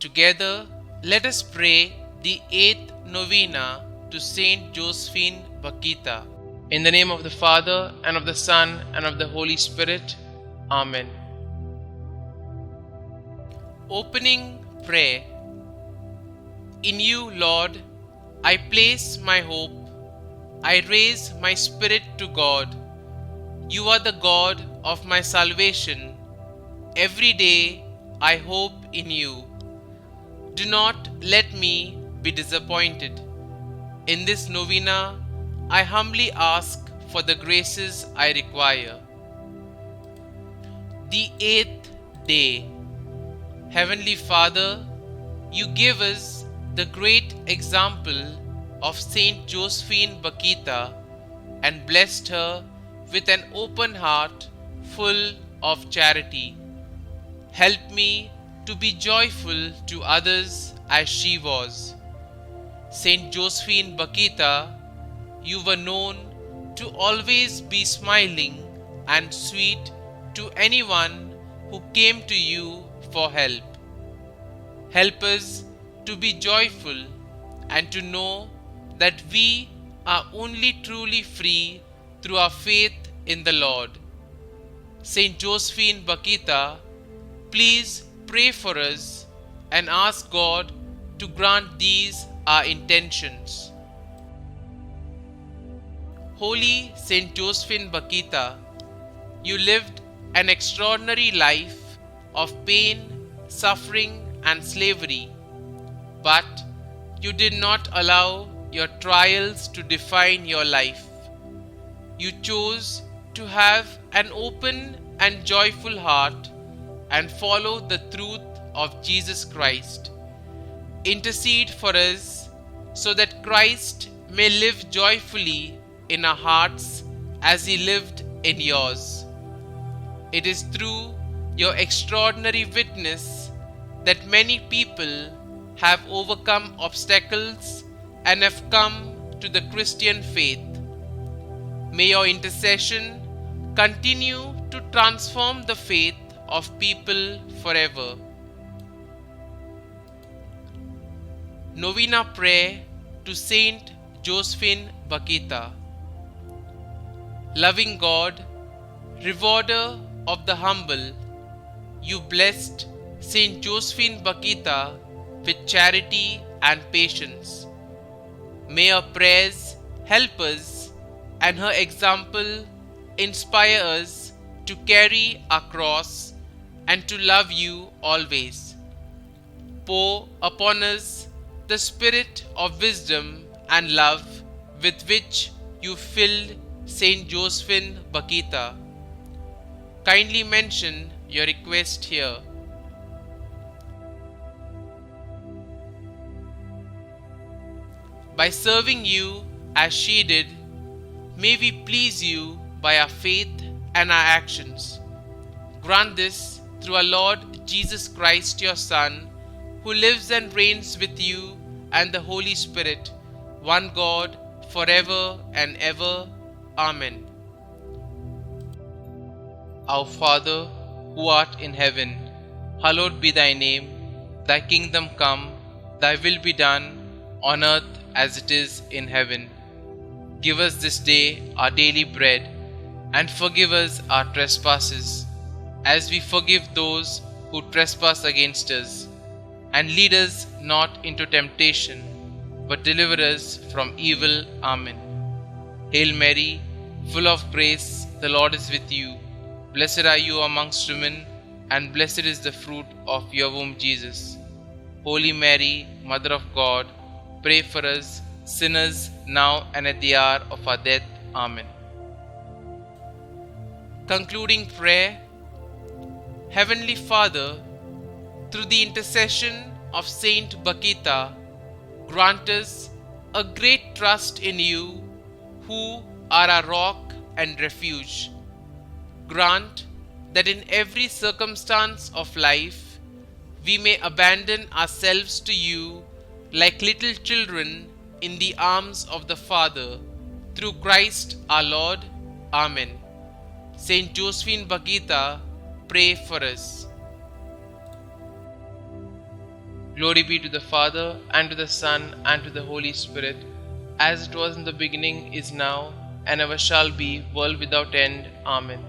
Together, let us pray the 8th Novena to St Josephine Bakhita. In the name of the Father, and of the Son, and of the Holy Spirit. Amen. Opening prayer. In you, Lord, I place my hope. I raise my spirit to God. You are the God of my salvation. Every day I hope in you. Do not let me be disappointed. In this novena, I humbly ask for the graces I require. The 8th day. Heavenly Father, you give us the great example of St Josephine Bakhita and blessed her with an open heart full of charity. Help me to be joyful to others as she was. St Josephine Bakhita, you were known to always be smiling and sweet to anyone who came to you for help. Help us to be joyful and to know that we are only truly free through our faith in the Lord. St Josephine Bakhita, please pray for us and ask God to grant these our intentions. Holy St Josephine Bakhita, you lived an extraordinary life of pain, suffering, and slavery, but you did not allow your trials to define your life. You chose to have an open and joyful heart and follow the truth of Jesus Christ. Intercede for us so that Christ may live joyfully in our hearts as he lived in yours. It is through your extraordinary witness that many people have overcome obstacles and have come to the Christian faith. May your intercession continue to transform the faith of people forever. Novena prayer to Saint Josephine Bakhita. Loving God, rewarder of the humble, you blessed St Josephine Bakhita with charity and patience. May her prayers help us and her example inspire us to carry our cross and to love you always. Pour upon us the spirit of wisdom and love with which you filled St Josephine Bakhita. Kindly mention your request here. By serving you as she did, may we please you by our faith and our actions. Grant this through our Lord Jesus Christ, your Son, who lives and reigns with you and the Holy Spirit, one God, forever and ever. Amen. Our Father, who art in heaven, hallowed be thy name. Thy kingdom come, thy will be done, on earth as it is in heaven. Give us this day our daily bread, and forgive us our trespasses, as we forgive those who trespass against us. And lead us not into temptation, but deliver us from evil. Amen. Hail Mary, full of grace, the Lord is with you. Blessed are you amongst women, and blessed is the fruit of your womb, Jesus. Holy Mary, Mother of God, pray for us sinners now and at the hour of our death. Amen. Concluding prayer. Heavenly Father, through the intercession of Saint Bakhita, grant us a great trust in you, who are our rock and refuge. Grant that in every circumstance of life we may abandon ourselves to you like little children in the arms of the Father, through Christ our Lord. Amen. St Josephine Bakhita, pray for us. Glory be to the Father, and to the Son, and to the Holy Spirit, as it was in the beginning, is now, and ever shall be, world without end. Amen.